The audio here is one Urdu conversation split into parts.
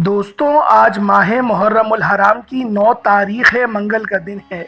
دوستوں، آج ماہ محرم الحرام کی 9 تاریخ منگل کا دن ہے۔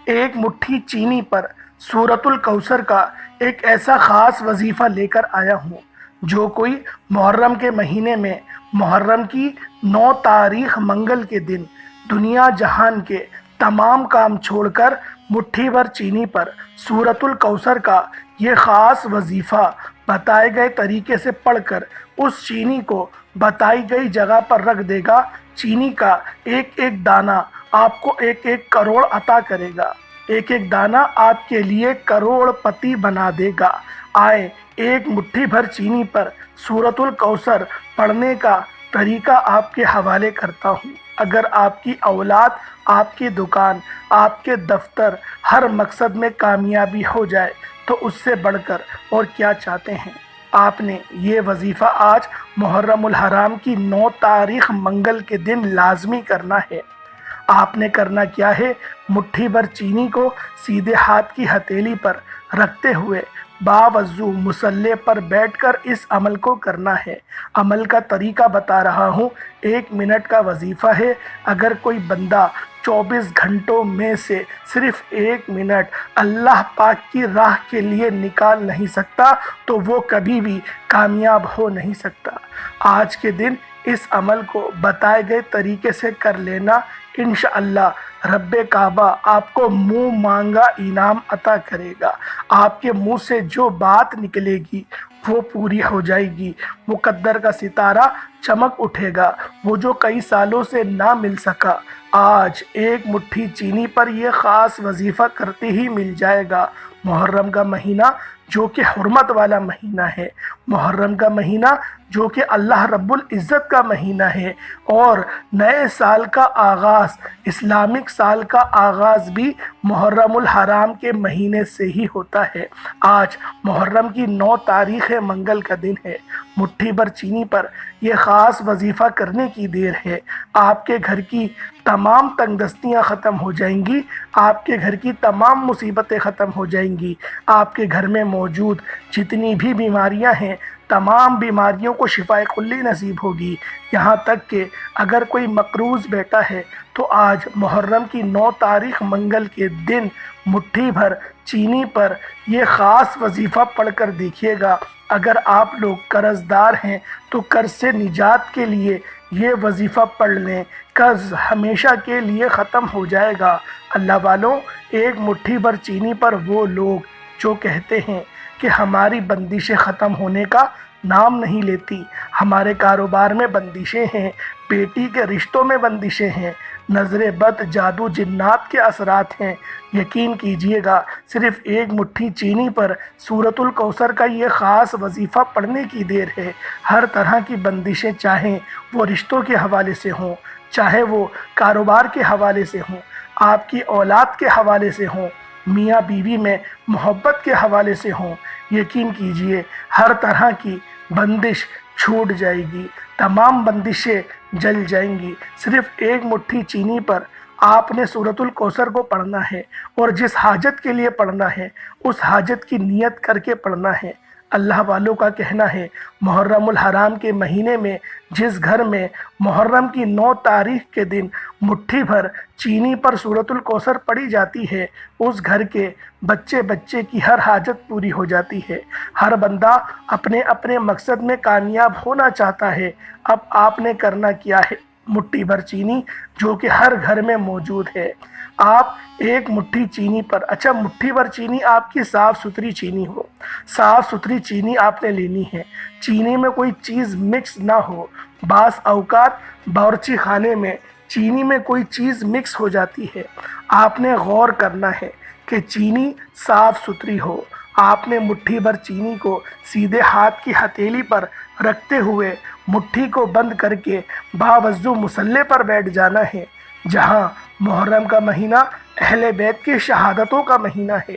ایک مٹھی چینی پر سورۃ الکوثر کا ایک ایسا خاص وظیفہ لے کر آیا ہوں جو کوئی محرم کے مہینے میں محرم کی 9 تاریخ منگل کے دن دنیا جہان کے تمام کام چھوڑ کر مٹھی بھر چینی پر سورۃ الکوثر کا یہ خاص وظیفہ بتائے گئے طریقے سے پڑھ کر اس چینی کو بتائی گئی جگہ پر رکھ دے گا۔ چینی کا ایک ایک دانہ آپ کو ایک ایک کروڑ عطا کرے گا، ایک ایک دانہ آپ کے لیے کروڑ پتی بنا دے گا۔ آئے ایک مٹھی بھر چینی پر سورۃ الکوثر پڑھنے کا طریقہ آپ کے حوالے کرتا ہوں۔ اگر آپ کی اولاد، آپ کی دکان، آپ کے دفتر ہر مقصد میں کامیابی ہو جائے تو اس سے بڑھ کر اور کیا چاہتے ہیں؟ آپ نے یہ وظیفہ آج محرم الحرام کی 9 تاریخ منگل کے دن لازمی کرنا ہے۔ آپ نے کرنا کیا ہے؟ مٹھی بھر چینی کو سیدھے ہاتھ کی ہتھیلی پر رکھتے ہوئے باوضو مصلی پر بیٹھ کر اس عمل کو کرنا ہے۔ عمل کا طریقہ بتا رہا ہوں۔ 1 منٹ کا وظیفہ ہے۔ اگر کوئی بندہ 24 گھنٹوں میں سے صرف 1 منٹ اللہ پاک کی راہ کے لیے نکال نہیں سکتا تو وہ کبھی بھی کامیاب ہو نہیں سکتا۔ آج کے دن اس عمل کو بتائے گئے طریقے سے کر لینا، انشاءاللہ رب کعبہ آپ کو منہ مانگا انعام عطا کرے گا۔ آپ کے منہ سے جو بات نکلے گی وہ پوری ہو جائے گی۔ مقدر کا ستارہ چمک اٹھے گا۔ وہ جو کئی سالوں سے نہ مل سکا، آج ایک مٹھی چینی پر یہ خاص وظیفہ کرتے ہی مل جائے گا۔ محرم کا مہینہ جو کہ حرمت والا مہینہ ہے، محرم کا مہینہ جو کہ اللہ رب العزت کا مہینہ ہے، اور نئے سال کا آغاز، اسلامک سال کا آغاز بھی محرم الحرام کے مہینے سے ہی ہوتا ہے۔ آج محرم کی 9 تاریخ منگل کا دن ہے۔ مٹھی بھر چینی پر یہ خاص وظیفہ کرنے کی دیر ہے۔ آپ کے گھر کی تمام تنگ دستیاں ختم ہو جائیں گی، آپ کے گھر کی تمام مصیبتیں ختم ہو جائیں گی۔ آپ کے گھر میں موجود جتنی بھی بیماریاں ہیں، تمام بیماریوں کو شفائے کلی نصیب ہوگی۔ یہاں تک کہ اگر کوئی مقروض بیٹا ہے تو آج محرم کی 9 تاریخ منگل کے دن مٹھی بھر چینی پر یہ خاص وظیفہ پڑھ کر دیکھیے گا۔ اگر آپ لوگ قرض دار ہیں تو قرض سے نجات کے لیے یہ وظیفہ پڑھ لیں، قرض ہمیشہ کے لیے ختم ہو جائے گا۔ اللہ والوں، ایک مٹھی بھر چینی پر وہ لوگ جو کہتے ہیں کہ ہماری بندشیں ختم ہونے کا نام نہیں لیتی، ہمارے کاروبار میں بندشیں ہیں، بیٹی کے رشتوں میں بندشیں ہیں، نظر بد، جادو، جنات کے اثرات ہیں، یقین کیجئے گا صرف ایک مٹھی چینی پر سورۃ الکوثر کا یہ خاص وظیفہ پڑھنے کی دیر ہے۔ ہر طرح کی بندشیں، چاہیں وہ رشتوں کے حوالے سے ہوں، چاہے وہ کاروبار کے حوالے سے ہوں، آپ کی اولاد کے حوالے سے ہوں، میاں بیوی میں محبت کے حوالے سے ہوں، یقین کیجئے ہر طرح کی بندش چھوٹ جائے گی، تمام بندشیں جل جائیں گی۔ صرف ایک مٹھی چینی پر آپ نے سورۃ الکوثر کو پڑھنا ہے، اور جس حاجت کے لیے پڑھنا ہے اس حاجت کی نیت کر کے پڑھنا ہے۔ اللہ والوں کا کہنا ہے محرم الحرام کے مہینے میں جس گھر میں محرم کی 9 تاریخ کے دن مٹھی بھر چینی پر سورۃ الکوثر پڑھی جاتی ہے، اس گھر کے بچے کی ہر حاجت پوری ہو جاتی ہے۔ ہر بندہ اپنے اپنے مقصد میں کامیاب ہونا چاہتا ہے۔ اب آپ نے کرنا کیا ہے؟ مٹھی بھر چینی جو کہ ہر گھر میں موجود ہے، آپ ایک مٹھی چینی پر، اچھا مٹھی بھر چینی آپ کی صاف ستھری چینی ہو، صاف ستھری چینی آپ نے لینی ہے، چینی میں کوئی چیز مکس نہ ہو۔ بعض اوقات باورچی خانے میں چینی میں کوئی چیز مکس ہو جاتی ہے، آپ نے غور کرنا ہے کہ چینی صاف ستھری ہو۔ آپ نے مٹھی بھر چینی کو سیدھے ہاتھ کی ہتھیلی پر رکھتے ہوئے مٹھی کو بند کر کے باوضو مصلی پر بیٹھ جانا ہے، جہاں محرم کا مہینہ اہل بیت کی شہادتوں کا مہینہ ہے۔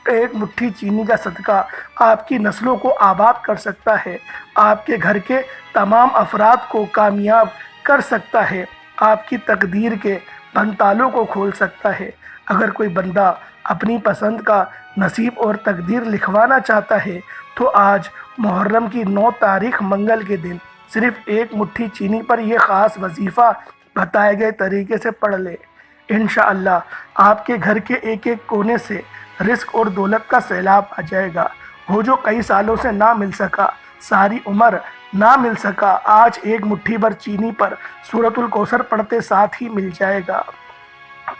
ایک مٹھی چینی کا صدقہ آپ کی نسلوں کو آباد کر سکتا ہے، آپ کے گھر کے تمام افراد کو کامیاب کر سکتا ہے، آپ کی تقدیر کے بند تالوں کو کھول سکتا ہے۔ اگر کوئی بندہ اپنی پسند کا نصیب اور تقدیر لکھوانا چاہتا ہے تو آج محرم کی 9 تاریخ منگل کے دن صرف ایک مٹھی چینی پر یہ خاص وظیفہ بتائے گئے طریقے سے پڑھ لے، انشاءاللہ آپ کے گھر کے ایک ایک کونے سے رزق اور دولت کا سیلاب آ جائے گا۔ وہ جو کئی سالوں سے نہ مل سکا، ساری عمر نہ مل سکا، آج ایک مٹھی بھر چینی پر سورۃ الکوثر پڑھتے ساتھ ہی مل جائے گا۔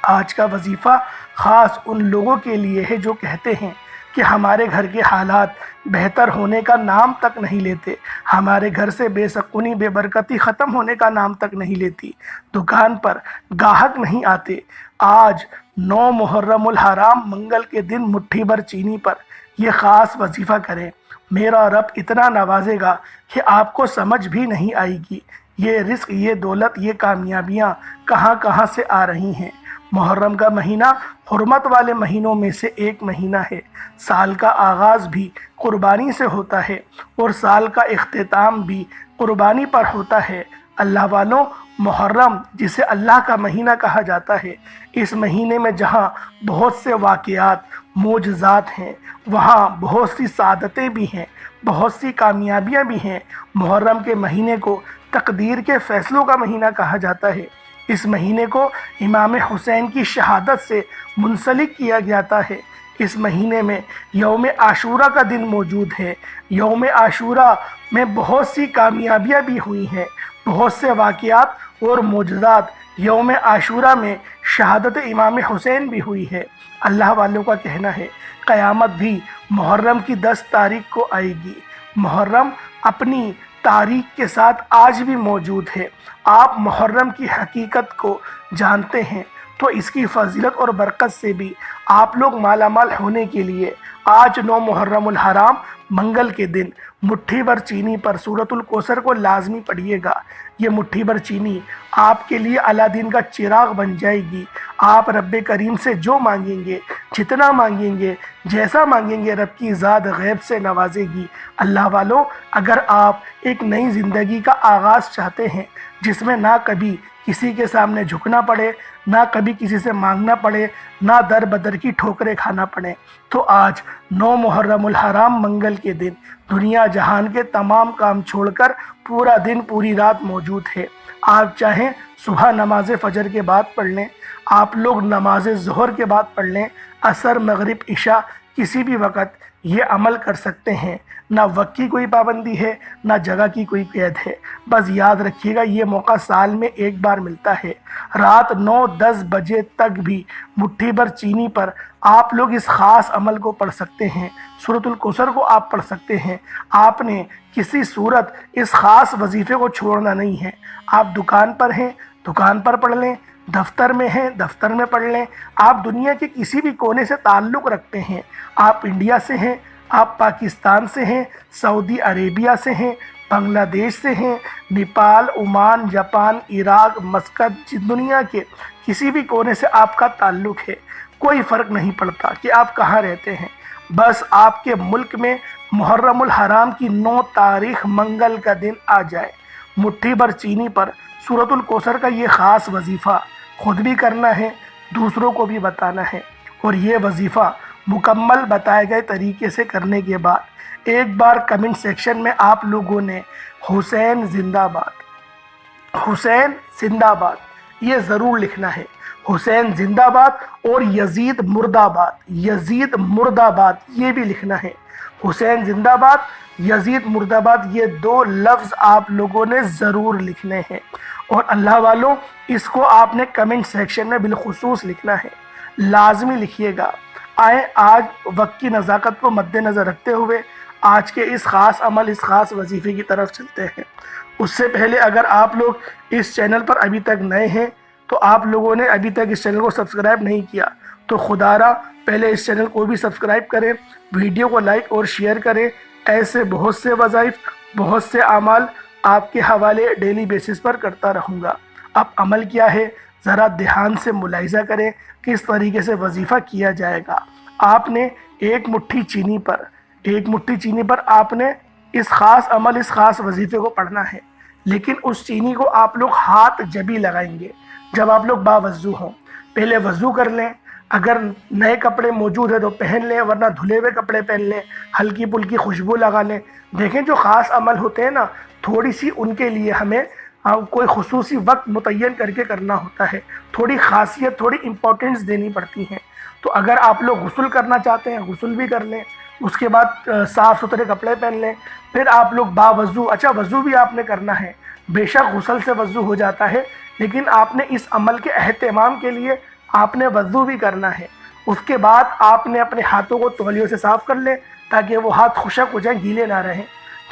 آج کا وظیفہ خاص ان لوگوں کے لیے ہے جو کہتے ہیں کہ ہمارے گھر کے حالات بہتر ہونے کا نام تک نہیں لیتے، ہمارے گھر سے بے سکونی بے برکتی ختم ہونے کا نام تک نہیں لیتی، دکان پر گاہک نہیں آتے۔ آج 9 محرم الحرام منگل کے دن مٹھی بھر چینی پر یہ خاص وظیفہ کریں، میرا رب اتنا نوازے گا کہ آپ کو سمجھ بھی نہیں آئے گی یہ رزق، یہ دولت، یہ کامیابیاں کہاں کہاں سے آ رہی ہیں۔ محرم کا مہینہ حرمت والے مہینوں میں سے ایک مہینہ ہے۔ سال کا آغاز بھی قربانی سے ہوتا ہے اور سال کا اختتام بھی قربانی پر ہوتا ہے۔ اللہ والوں، محرم جسے اللہ کا مہینہ کہا جاتا ہے، اس مہینے میں جہاں بہت سے واقعات، معجزات ہیں، وہاں بہت سی سعادتیں بھی ہیں، بہت سی کامیابیاں بھی ہیں۔ محرم کے مہینے کو تقدیر کے فیصلوں کا مہینہ کہا جاتا ہے۔ اس مہینے کو امام حسین کی شہادت سے منسلک کیا جاتا ہے۔ اس مہینے میں یوم عاشورہ کا دن موجود ہے۔ یوم عاشورہ میں بہت سی کامیابیاں بھی ہوئی ہیں، بہت سے واقعات اور معجزات۔ یوم عاشورہ میں شہادت امام حسین بھی ہوئی ہے۔ اللہ والوں کا کہنا ہے قیامت بھی محرم کی 10 تاریخ کو آئے گی۔ محرم اپنی تاریخ کے ساتھ آج بھی موجود ہے۔ آپ محرم کی حقیقت کو جانتے ہیں تو اس کی فضیلت اور برکت سے بھی آپ لوگ مالا مال ہونے کے لیے آج 9 محرم الحرام منگل کے دن مٹھی بھر چینی پر سورۃ الکوثر کو لازمی پڑھیے گا۔ یہ مٹھی بھر چینی آپ کے لیے اللہ کا چراغ بن جائے گی۔ آپ رب کریم سے جو مانگیں گے، جتنا مانگیں گے، جیسا مانگیں گے، رب کی ذات غیب سے نوازے گی۔ اللہ والوں، اگر آپ ایک نئی زندگی کا آغاز چاہتے ہیں جس میں نہ کبھی کسی کے سامنے جھکنا پڑے، نہ کبھی کسی سے مانگنا پڑے، نہ در بدر کی ٹھوکریں کھانا پڑے، تو آج 9 محرم الحرام منگل کے دن دنیا جہان کے تمام کام چھوڑ کر پورا دن پوری رات موجود ہے۔ آپ چاہیں صبح نماز فجر کے بعد پڑھ لیں، آپ لوگ نماز ظہر کے بعد پڑھ لیں، عصر، مغرب، عشاء، کسی بھی وقت یہ عمل کر سکتے ہیں۔ نہ وقت کی کوئی پابندی ہے، نہ جگہ کی کوئی قید ہے۔ بس یاد رکھیے گا یہ موقع سال میں ایک بار ملتا ہے۔ رات 9-10 بجے تک بھی مٹھی بھر چینی پر آپ لوگ اس خاص عمل کو پڑھ سکتے ہیں، سورۃ الکوثر کو آپ پڑھ سکتے ہیں۔ آپ نے کسی صورت اس خاص وظیفے کو چھوڑنا نہیں ہے۔ آپ دکان پر ہیں، دکان پر پڑھ لیں، دفتر میں ہیں، دفتر میں پڑھ لیں، آپ دنیا کے کسی بھی کونے سے تعلق رکھتے ہیں، آپ انڈیا سے ہیں، آپ پاکستان سے ہیں، سعودی عربیہ سے ہیں، بنگلہ دیش سے ہیں، Nepal, Oman, Japan, Iraq, Muscat, دنیا کے کسی بھی کونے سے آپ کا تعلق ہے، کوئی فرق نہیں پڑتا کہ آپ کہاں رہتے ہیں۔ بس آپ کے ملک میں محرم الحرام کی 9 تاریخ منگل کا دن آ جائے، مٹھی بھر چینی پر سورۃ الکوثر کا یہ خاص وظیفہ خود بھی کرنا ہے، دوسروں کو بھی بتانا ہے، اور یہ وظیفہ مکمل بتائے گئے طریقے سے کرنے کے بعد ایک بار کمنٹ سیکشن میں آپ لوگوں نے حسین زندہ باد، حسین زندہ باد یہ ضرور لکھنا ہے۔ حسین زندہ باد اور یزید مرد آباد، یزید مرد آباد یہ بھی لکھنا ہے۔ حسین زندہ باد، یزید مرد آباد یہ 2 لفظ آپ لوگوں نے ضرور لکھنے ہیں، اور اللہ والوں اس کو آپ نے کمنٹ سیکشن میں بالخصوص لکھنا ہے، لازمی لکھیے گا۔ آئیں آج وقت کی نزاکت کو مد نظر رکھتے ہوئے آج کے اس خاص عمل، اس خاص وظیفے کی طرف چلتے ہیں۔ اس سے پہلے اگر آپ لوگ اس چینل پر ابھی تک نئے ہیں تو آپ لوگوں نے ابھی تک اس چینل کو سبسکرائب نہیں کیا تو خدا را پہلے اس چینل کو بھی سبسکرائب کریں، ویڈیو کو لائک اور شیئر کریں۔ ایسے بہت سے وظائف، بہت سے اعمال آپ کے حوالے ڈیلی بیسس پر کرتا رہوں گا۔ اب عمل کیا ہے ذرا دھیان سے ملاحظہ کریں، کس طریقے سے وظیفہ کیا جائے گا۔ آپ نے ایک مٹھی چینی پر آپ نے اس خاص عمل، اس خاص وظیفے کو پڑھنا ہے، لیکن اس چینی کو آپ لوگ ہاتھ جبھی لگائیں گے جب آپ لوگ باوضو ہوں۔ پہلے وضو کر لیں، اگر نئے کپڑے موجود ہیں تو پہن لیں، ورنہ دھلے ہوئے کپڑے پہن لیں، ہلکی پھلکی خوشبو لگا لیں۔ دیکھیں جو خاص عمل ہوتے ہیں نا تھوڑی سی ان کے لیے ہمیں کوئی خصوصی وقت متعین کر کے کرنا ہوتا ہے، تھوڑی خاصیت، تھوڑی امپورٹنس دینی پڑتی ہیں۔ تو اگر آپ لوگ غسل کرنا چاہتے ہیں غسل بھی کر لیں، اس کے بعد صاف ستھرے کپڑے پہن لیں، پھر آپ لوگ باوضو، اچھا وضو بھی آپ نے کرنا ہے، بے شک غسل سے وضو ہو جاتا ہے، لیکن آپ نے اس عمل کے اہتمام کے لیے آپ نے وضو بھی کرنا ہے۔ اس کے بعد آپ نے اپنے ہاتھوں کو تولیوں سے صاف کر لیں تاکہ وہ ہاتھ خشک ہو جائیں، گیلے نہ رہیں۔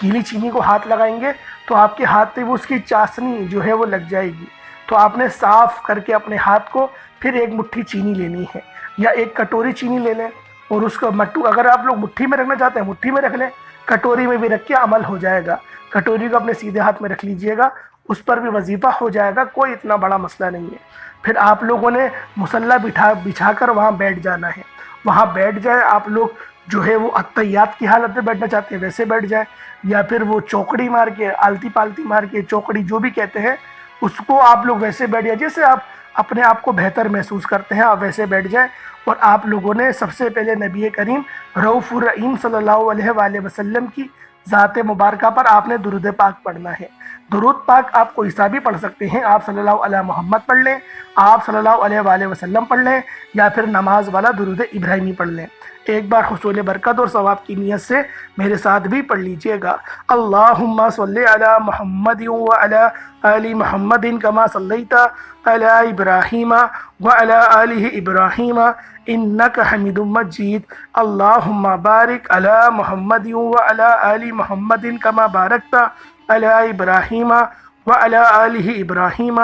گیلی چینی کو ہاتھ لگائیں گے تو آپ کے ہاتھ پہ وہ اس کی چاشنی جو ہے وہ لگ جائے گی، تو آپ نے صاف کر کے اپنے ہاتھ کو پھر ایک مٹھی چینی لینی ہے یا ایک کٹوری چینی لے لیں، اور اس کو اگر آپ لوگ مٹھی میں رکھنا چاہتے ہیں مٹھی میں رکھ لیں، کٹوری میں بھی رکھ کے عمل ہو جائے گا۔ کٹوری کو اپنے سیدھے ہاتھ میں رکھ لیجئے گا، اس پر بھی وظیفہ ہو جائے گا، کوئی اتنا بڑا مسئلہ نہیں ہے۔ پھر آپ لوگوں نے مصلی بچھا کر وہاں بیٹھ جانا ہے، وہاں بیٹھ جائے، آپ لوگ جو ہے وہ اتحیات کی حالت میں بیٹھنا چاہتے ہیں ویسے بیٹھ جائے، یا پھر وہ چوکڑی مار کے، آلتی پالتی مار کے، چوکڑی جو بھی کہتے ہیں اس کو آپ لوگ ویسے بیٹھ جائیں، جیسے آپ اپنے آپ کو بہتر محسوس کرتے ہیں آپ ویسے بیٹھ جائیں۔ اور آپ لوگوں نے سب سے پہلے نبی کریم رؤوف الرحیم صلی اللہ علیہ وآلہ وسلم کی ذات مبارکہ پر آپ نے درود پاک پڑھنا ہے۔ درود پاک آپ کوئی سا بھی پڑھ سکتے ہیں، آپ صلی اللہ علیہ محمد پڑھ لیں، آپ صلی اللہ علیہ وآلہ وسلم پڑھ لیں، یا پھر نماز والا درود ابراہیمی پڑھ لیں۔ ایک بار حصول برکت اور ثواب کی نیت سے میرے ساتھ بھی پڑھ لیجئے گا۔ اللہم صلی علی محمد وعلی آل محمد کما صلیت علی ابراہیم وعلی آل ابراہیم انک حمید مجید۔ اللہم بارک علی محمد وعلی آل محمد کما بارکت علی ابراہیم وعلی آل ابراہیم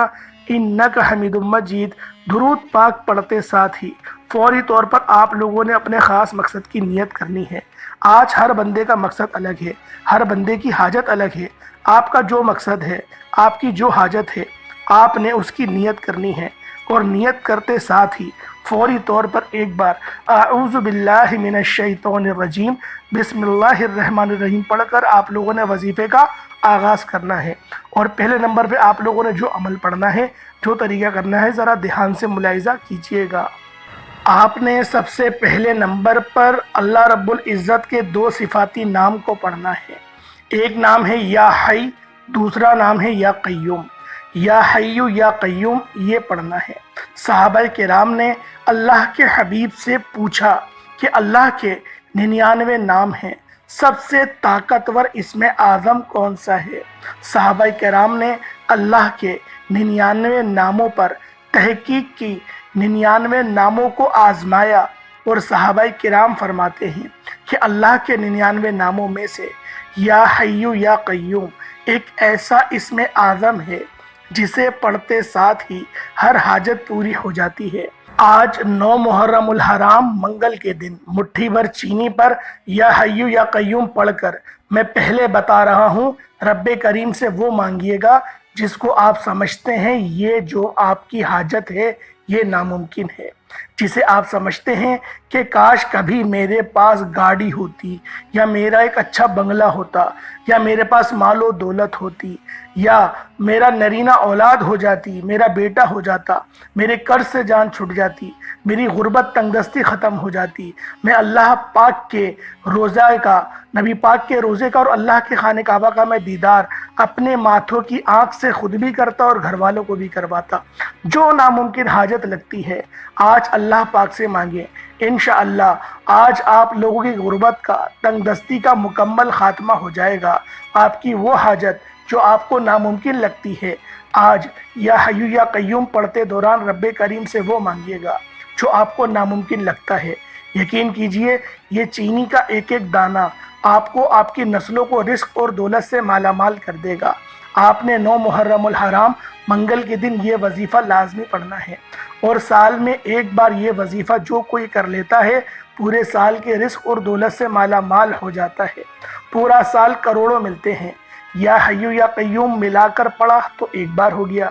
انک حمید مجید۔ درود پاک پڑھتے ساتھ ہی فوری طور پر آپ لوگوں نے اپنے خاص مقصد کی نیت کرنی ہے۔ آج ہر بندے کا مقصد الگ ہے، ہر بندے کی حاجت الگ ہے۔ آپ کا جو مقصد ہے، آپ کی جو حاجت ہے، آپ نے اس کی نیت کرنی ہے، اور نیت کرتے ساتھ ہی فوری طور پر ایک بار اعوذ باللہ من الشیطان الرجیم بسم اللہ الرحمن الرحیم پڑھ کر آپ لوگوں نے وظیفے کا آغاز کرنا ہے۔ اور پہلے نمبر پہ آپ لوگوں نے جو عمل پڑھنا ہے، جو طریقہ کرنا ہے، ذرا دھیان سے ملاحظہ کیجئے گا۔ آپ نے سب سے پہلے نمبر پر اللہ رب العزت کے دو صفاتی نام کو پڑھنا ہے۔ ایک نام ہے یا حی، دوسرا نام ہے یا قیوم۔ یا حی یا قیوم یہ پڑھنا ہے۔ صحابہ کرام نے اللہ کے حبیب سے پوچھا کہ اللہ کے 99 نام ہیں، سب سے طاقتور اسم اعظم کون سا ہے؟ صحابہ کرام نے اللہ کے 99 ناموں پر تحقیق کی، 99 ناموں کو آزمایا، اور صحابہ کرام فرماتے ہیں کہ اللہ کے 99 ناموں میں سے یا حی یا قیوم ایک ایسا اسم اعظم ہے جسے پڑھتے ساتھ ہی ہر حاجت پوری ہو جاتی ہے۔ آج 9 محرم الحرام منگل کے دن مٹھی بھر چینی پر یا حی یا قیوم پڑھ کر میں پہلے بتا رہا ہوں، رب کریم سے وہ مانگیے گا جس کو آپ سمجھتے ہیں یہ جو آپ کی حاجت ہے یہ ناممکن ہے، جسے آپ سمجھتے ہیں کہ کاش کبھی میرے پاس گاڑی ہوتی، یا میرا ایک اچھا بنگلہ ہوتا، یا میرے پاس مال و دولت ہوتی، یا میرا نرینہ اولاد ہو جاتی، میرا بیٹا ہو جاتا، میرے قرض سے جان چھٹ جاتی، میری غربت تنگ دستی ختم ہو جاتی، میں اللہ پاک کے روزہ کا، نبی پاک کے روزے کا اور اللہ کے خانہ کعبہ کا میں دیدار اپنے ماتھوں کی آنکھ سے خود بھی کرتا اور گھر والوں کو بھی کرواتا۔ جو ناممکن حاجت لگتی ہے آج اللہ پاک سے مانگیں، انشاءاللہ آج آپ لوگوں کی غربت کا، تنگ دستی کا مکمل خاتمہ ہو جائے گا۔ آپ کی وہ حاجت جو آپ کو ناممکن لگتی ہے، آج یا حی یا قیوم پڑھتے دوران رب کریم سے وہ مانگیے گا جو آپ کو ناممکن لگتا ہے۔ یقین کیجئے یہ چینی کا ایک ایک دانہ آپ کو، آپ کی نسلوں کو رزق اور دولت سے مالا مال کر دے گا۔ آپ نے 9 محرم الحرام منگل کے دن یہ وظیفہ لازمی پڑھنا ہے، اور سال میں ایک بار یہ وظیفہ جو کوئی کر لیتا ہے پورے سال کے رزق اور دولت سے مالا مال ہو جاتا ہے، پورا سال کروڑوں ملتے ہیں۔ یا حی یا قیوم ملا کر پڑھا تو ایک بار ہو گیا،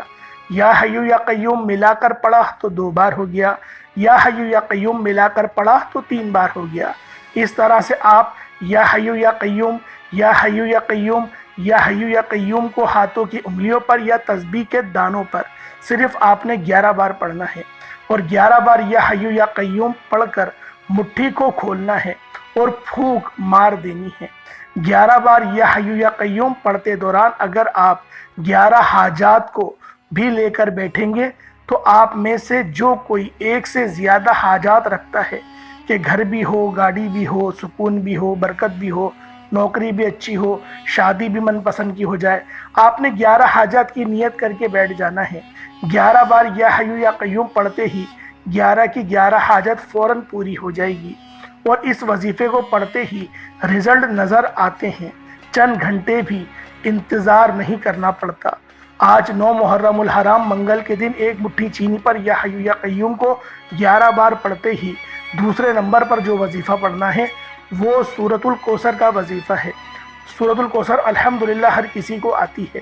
یا حی یا قیوم ملا کر پڑھا تو 2 بار ہو گیا، یا حی یا قیوم ملا کر پڑھا تو 3 بار ہو گیا۔ اس طرح سے آپ یا حی یا قیوم، یا حی یا قیوم، یا حی یا قیوم کو ہاتھوں کی انگلیوں پر یا تسبیح کے دانوں پر صرف آپ نے 11 بار پڑھنا ہے، اور 11 بار یا حی یا قیوم پڑھ کر مٹھی کو کھولنا ہے اور پھونک مار دینی ہے۔ 11 بار یا حیو یا قیوم پڑھتے دوران اگر آپ 11 حاجات کو بھی لے کر بیٹھیں گے تو آپ میں سے جو کوئی ایک سے زیادہ حاجات رکھتا ہے کہ گھر بھی ہو، گاڑی بھی ہو، سکون بھی ہو، برکت بھی ہو، نوکری بھی اچھی ہو، شادی بھی من پسند کی ہو جائے، آپ نے 11 حاجات کی نیت کر کے بیٹھ جانا ہے۔ 11 بار یا حیو یا قیوم پڑھتے ہی 11 کی 11 حاجت فوراً پوری ہو جائے گی، اور اس وظیفے کو پڑھتے ہی رزلٹ نظر آتے ہیں، چند گھنٹے بھی انتظار نہیں کرنا پڑتا۔ آج 9 محرم الحرام منگل کے دن ایک مٹھی چینی پر یا حیو یا قیوم کو 11 بار پڑھتے ہی دوسرے نمبر پر جو وظیفہ پڑھنا ہے وہ سورۃ الکوثر کا وظیفہ ہے۔ سورۃ الکوثر الحمدللہ ہر کسی کو آتی ہے۔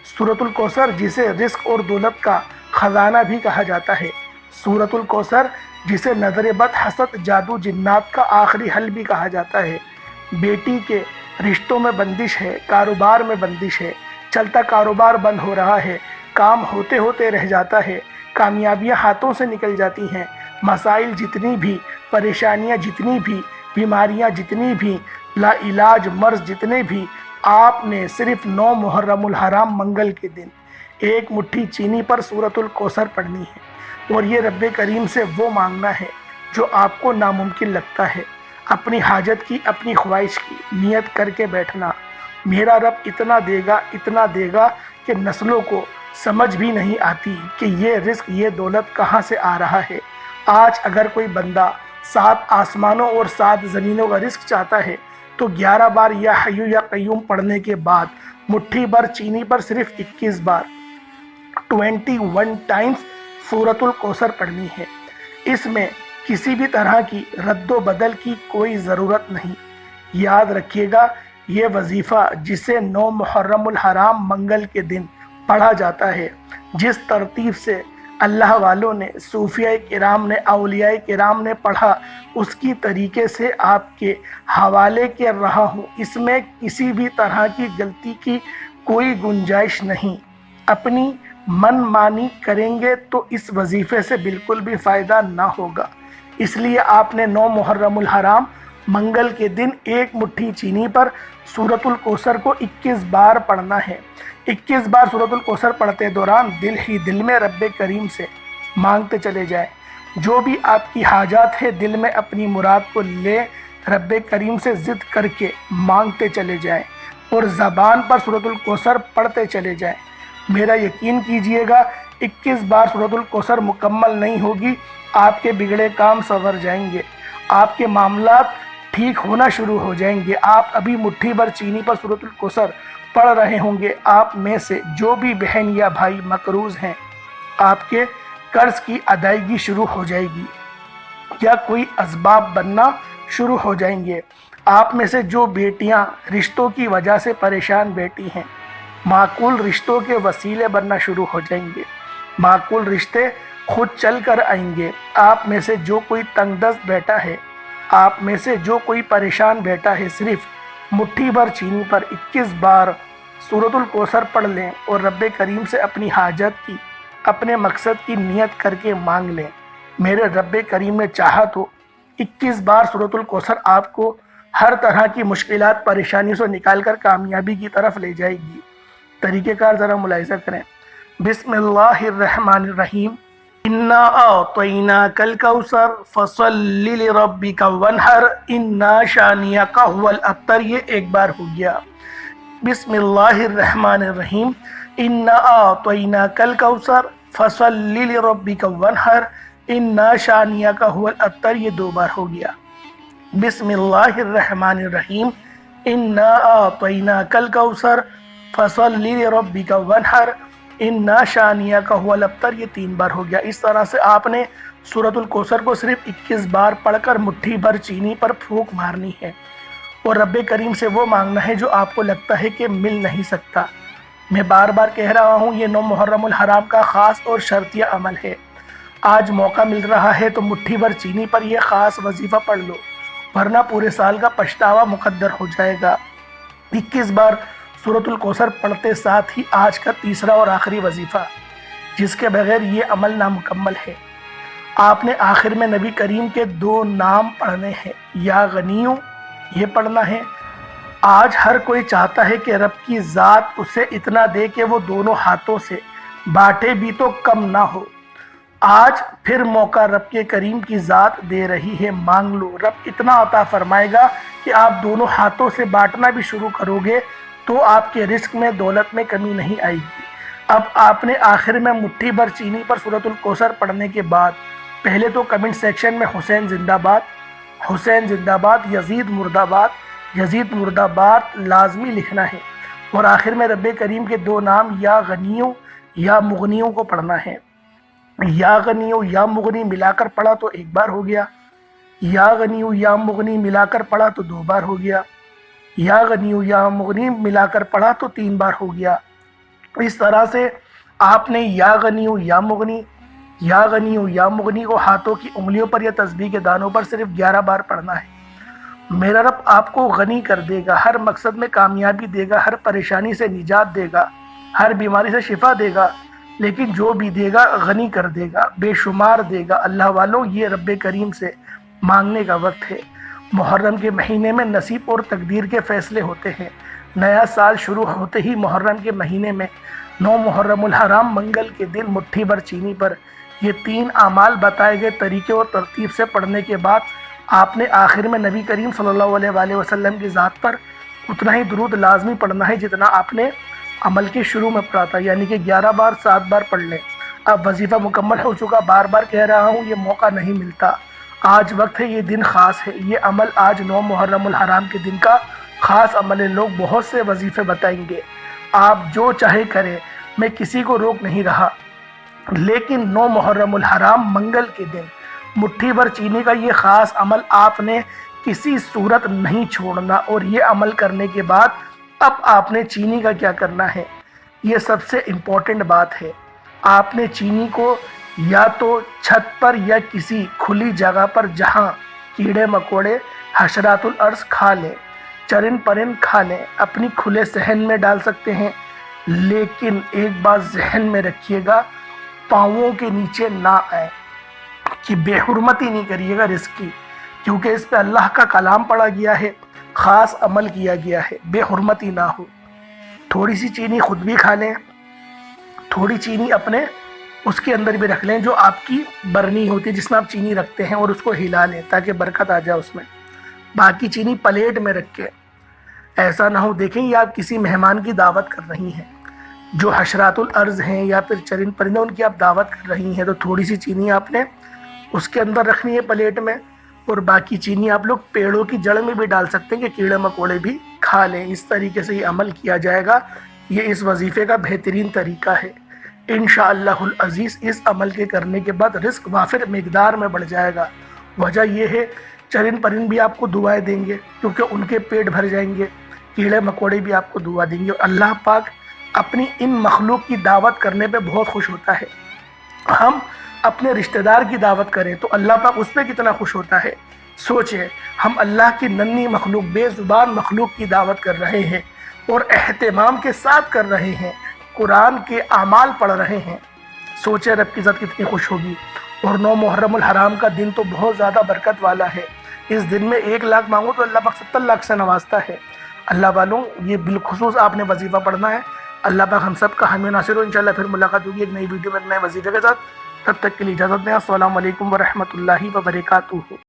سورۃ الکوثر جسے رزق اور دولت کا خزانہ بھی کہا جاتا ہے، سورۃ الکوثر جسے نظر بد، حسد، جادو، جنات کا آخری حل بھی کہا جاتا ہے۔ بیٹی کے رشتوں میں بندش ہے، کاروبار میں بندش ہے، چلتا کاروبار بند ہو رہا ہے، کام ہوتے ہوتے رہ جاتا ہے، کامیابیاں ہاتھوں سے نکل جاتی ہیں، مسائل جتنی بھی، پریشانیاں جتنی بھی، بیماریاں جتنی بھی، لا علاج مرض جتنے بھی، آپ نے صرف 9 محرم الحرام منگل کے دن ایک مٹھی چینی پر سورۃ الکوثر پڑھنی ہے، اور یہ رب کریم سے وہ مانگنا ہے جو آپ کو ناممکن لگتا ہے۔ اپنی حاجت کی، اپنی خواہش کی نیت کر کے بیٹھنا، میرا رب اتنا دے گا کہ نسلوں کو سمجھ بھی نہیں آتی کہ یہ رزق، یہ دولت کہاں سے آ رہا ہے۔ آج اگر کوئی بندہ 7 آسمانوں اور 7 زمینوں کا رزق چاہتا ہے تو 11 بار یا حیو یا قیوم پڑھنے کے بعد مٹھی بھر چینی پر صرف 21 بار 21 ٹائمز سورۃ الکوثر پڑھنی ہے۔ اس میں کسی بھی طرح کی رد و بدل کی کوئی ضرورت نہیں۔ یاد رکھیے گا، یہ وظیفہ جسے 9 محرم الحرام منگل کے دن پڑھا جاتا ہے، جس ترتیب سے اللہ والوں نے، صوفیاء کرام نے، اولیاء کرام نے پڑھا، اس کی طریقے سے آپ کے حوالے کر رہا ہوں۔ اس میں کسی بھی طرح کی غلطی کی کوئی گنجائش نہیں۔ اپنی من مانی کریں گے تو اس وظیفے سے بالکل بھی فائدہ نہ ہوگا۔ اس لیے آپ نے 9 محرم الحرام منگل کے دن ایک مٹھی چینی پر سورۃ الکوثر کو 21 بار پڑھنا ہے۔ 21 بار سورۃ الکوثر پڑھتے دوران دل ہی دل میں رب کریم سے مانگتے چلے جائیں، جو بھی آپ کی حاجات ہے دل میں اپنی مراد کو لے رب کریم سے ضد کر کے مانگتے چلے جائیں، اور زبان پر سورۃ الکوثر پڑھتے چلے جائیں۔ میرا یقین کیجئے گا، 21 بار سورۃ الکوثر مکمل نہیں ہوگی، آپ کے بگڑے کام سنور جائیں گے، آپ کے معاملات ٹھیک ہونا شروع ہو جائیں گے۔ آپ ابھی مٹھی بھر چینی پر سورۃ الکوثر پڑھ رہے ہوں گے، آپ میں سے جو بھی بہن یا بھائی مقروض ہیں، آپ کے قرض کی ادائیگی شروع ہو جائے گی، یا کوئی اسباب بننا شروع ہو جائیں گے۔ آپ میں سے جو بیٹیاں رشتوں کی وجہ سے پریشان بیٹھی ہیں، معقول رشتوں کے وسیلے بننا شروع ہو جائیں گے، معقول رشتے خود چل کر آئیں گے۔ آپ میں سے جو کوئی تنگ دست بیٹھا ہے، آپ میں سے جو کوئی پریشان بیٹھا ہے، صرف مٹھی بھر چینی پر 21 بار سورۃ الکوثر پڑھ لیں اور رب کریم سے اپنی حاجت کی، اپنے مقصد کی نیت کر کے مانگ لیں۔ میرے رب کریم نے چاہا تو 21 بار سورۃ الکوثر آپ کو ہر طرح کی مشکلات، پریشانی سے نکال کر کامیابی کی طرف لے جائے گی۔ طریقہ کار ذرا ملاحظہ کریں۔ بسم اللہ الرحمن الرحیم۔ انا اعطیناک الکوثر فصل لربک وانحر انا شانئک هو الابتر۔ یہ ایک بار ہو گیا۔ بسم اللہ الرحمن الرحیم۔ انا اعطیناک الکوثر فصل لربک وانحر انا شانئک هو الابتر۔ یہ 2 بار ہو گیا۔ بسم اللہ الرحمن الرحیم۔ انا اعطیناک الکوثر فصل لربک وانحر انا شانئک هو الابتر۔ یہ 3 بار ہو گیا۔ اس طرح سے آپ نے سورۃ الکوثر کو صرف 21 بار پڑھ کر مٹھی بھر چینی پر پھونک مارنی ہے، اور رب کریم سے وہ مانگنا ہے جو آپ کو لگتا ہے کہ مل نہیں سکتا۔ میں بار بار کہہ رہا ہوں، یہ 9 محرم الحرام کا خاص اور شرطیہ عمل ہے۔ آج موقع مل رہا ہے تو مٹھی بھر چینی پر یہ خاص وظیفہ پڑھ لو، ورنہ پورے سال کا پچھتاوا مقدر ہو جائے گا۔ 21 بار سورۃ الکوثر پڑھتے ساتھ ہی آج کا تیسرا اور آخری وظیفہ، جس کے بغیر یہ عمل نامکمل ہے۔ آپ نے آخر میں نبی کریم کے 2 نام پڑھنے ہیں، یا غنیوں یہ پڑھنا ہے، آج ہر کوئی چاہتا ہے کہ رب کی ذات اسے اتنا دے کہ وہ دونوں ہاتھوں سے بانٹے بھی تو کم نہ ہو۔ آج پھر موقع رب کے کریم کی ذات دے رہی ہے، مانگ لو، رب اتنا عطا فرمائے گا کہ آپ دونوں ہاتھوں سے بانٹنا بھی شروع کرو گے تو آپ کے رزق میں، دولت میں کمی نہیں آئے گی۔ اب آپ نے آخر میں مٹھی بھر چینی پر سورۃ الکوثر پڑھنے کے بعد پہلے تو کمنٹ سیکشن میں حسین زندہ باد، حسین زندہ باد، یزید مرد آباد، یزید مرد آباد لازمی لکھنا ہے، اور آخر میں رب کریم کے دو نام یا غنیوں یا مغنیوں کو پڑھنا ہے۔ یا غنیوں یا مغنی ملا کر پڑھا تو ایک بار ہو گیا، یا غنیوں یا مغنی ملا کر پڑھا تو دو بار ہو گیا، یا غنیوں یا مغنی ملا کر پڑھا تو تین بار ہو گیا۔ اس طرح سے آپ نے یا غنیوں یا مغنی، یا غنیوں یا مغنی کو ہاتھوں کی انگلیوں پر یا تسبیح کے دانوں پر صرف 11 بار پڑھنا ہے۔ میرا رب آپ کو غنی کر دے گا، ہر مقصد میں کامیابی دے گا، ہر پریشانی سے نجات دے گا، ہر بیماری سے شفا دے گا، لیکن جو بھی دے گا غنی کر دے گا، بے شمار دے گا۔ اللہ والوں، یہ رب کریم سے مانگنے کا وقت ہے۔ محرم کے مہینے میں نصیب اور تقدیر کے فیصلے ہوتے ہیں۔ نیا سال شروع ہوتے ہی محرم کے مہینے میں 9 محرم الحرام منگل کے دن مٹھی بھر چینی پر یہ 3 اعمال بتائے گئے طریقے اور ترتیب سے پڑھنے کے بعد آپ نے آخر میں نبی کریم صلی اللہ علیہ وآلہ وسلم کی ذات پر اتنا ہی درود لازمی پڑھنا ہے جتنا آپ نے عمل کے شروع میں پڑھا تھا، یعنی کہ 11 بار 7 بار پڑھ لیں۔ اب وظیفہ مکمل ہو چکا، بار بار کہہ رہا ہوں، یہ موقع نہیں ملتا۔ آج وقت ہے، یہ دن خاص ہے، یہ عمل آج 9 محرم الحرام کے دن کا خاص عمل ہے۔ لوگ بہت سے وظیفے بتائیں گے، آپ جو چاہے کریں، میں کسی کو روک نہیں رہا، لیکن 9 محرم الحرام منگل کے دن مٹھی بھر چینی کا یہ خاص عمل آپ نے کسی صورت نہیں چھوڑنا، اور یہ عمل کرنے کے بعد اب آپ نے چینی کا کیا کرنا ہے، یہ سب سے امپورٹنٹ بات ہے۔ آپ نے چینی کو یا تو چھت پر یا کسی کھلی جگہ پر جہاں کیڑے مکوڑے حشرات الارض کھا لیں، چرند پرند کھا لیں، اپنی کھلے صحن میں ڈال سکتے ہیں، لیکن ایک بات ذہن میں رکھیے گا، پاؤں کے نیچے نہ آئے، کہ بے حرمتی نہیں کریے گا رزق کی، کیونکہ اس پہ اللہ کا کلام پڑھا گیا ہے، خاص عمل کیا گیا ہے، بے حرمتی نہ ہو۔ تھوڑی سی چینی خود بھی کھا لیں، تھوڑی چینی اپنے اس کے اندر بھی رکھ لیں، جو آپ کی برنی ہوتی ہے جس میں آپ چینی رکھتے ہیں، اور اس کو ہلا لیں تاکہ برکت آ جائے اس میں۔ باقی چینی پلیٹ میں رکھ کے، ایسا نہ ہو دیکھیں یہ آپ کسی مہمان کی دعوت کر رہی ہیں، جو حشرات الارض ہیں یا پھر چرند پرندے، ان کی آپ دعوت کر رہی ہیں، تو تھوڑی سی چینی آپ نے اس کے اندر رکھنی ہے پلیٹ میں، اور باقی چینی آپ لوگ پیڑوں کی جڑ میں بھی ڈال سکتے ہیں کہ کیڑے مکوڑے بھی کھا لیں۔ اس طریقے سے یہ عمل کیا جائے گا، یہ اس وظیفے کا بہترین طریقہ ہے۔ انشاءاللہ العزیز اس عمل کے کرنے کے بعد رزق وافر مقدار میں بڑھ جائے گا۔ وجہ یہ ہے، چرند پرند بھی آپ کو دعائیں دیں گے کیونکہ ان کے پیٹ بھر جائیں گے، کیڑے مکوڑے بھی آپ کو دعا دیں گے، اور اللہ پاک اپنی ان مخلوق کی دعوت کرنے پہ بہت خوش ہوتا ہے۔ ہم اپنے رشتہ دار کی دعوت کریں تو اللہ پاک اس پہ کتنا خوش ہوتا ہے۔ سوچیں، ہم اللہ کی ننھی مخلوق، بے زبان مخلوق کی دعوت کر رہے ہیں اور اہتمام کے ساتھ کر رہے ہیں، قرآن کے اعمال پڑھ رہے ہیں، سوچیں رب کی ذات کتنی خوش ہوگی۔ اور 9 محرم الحرام کا دن تو بہت زیادہ برکت والا ہے، اس دن میں 1 لاکھ مانگو تو اللہ پاک 70 لاکھ سے نوازتا ہے۔ اللہ والوں، یہ بالخصوص آپ نے وظیفہ پڑھنا ہے۔ اللہ پاک ہم سب کا حامی ناصر ہو۔ انشاءاللہ پھر ملاقات ہوگی ایک نئی ویڈیو میں، ایک نئے وظیفے کے ساتھ۔ تب تک کے لیے اجازت دیں۔ السلام علیکم ورحمۃ اللہ وبرکاتہ۔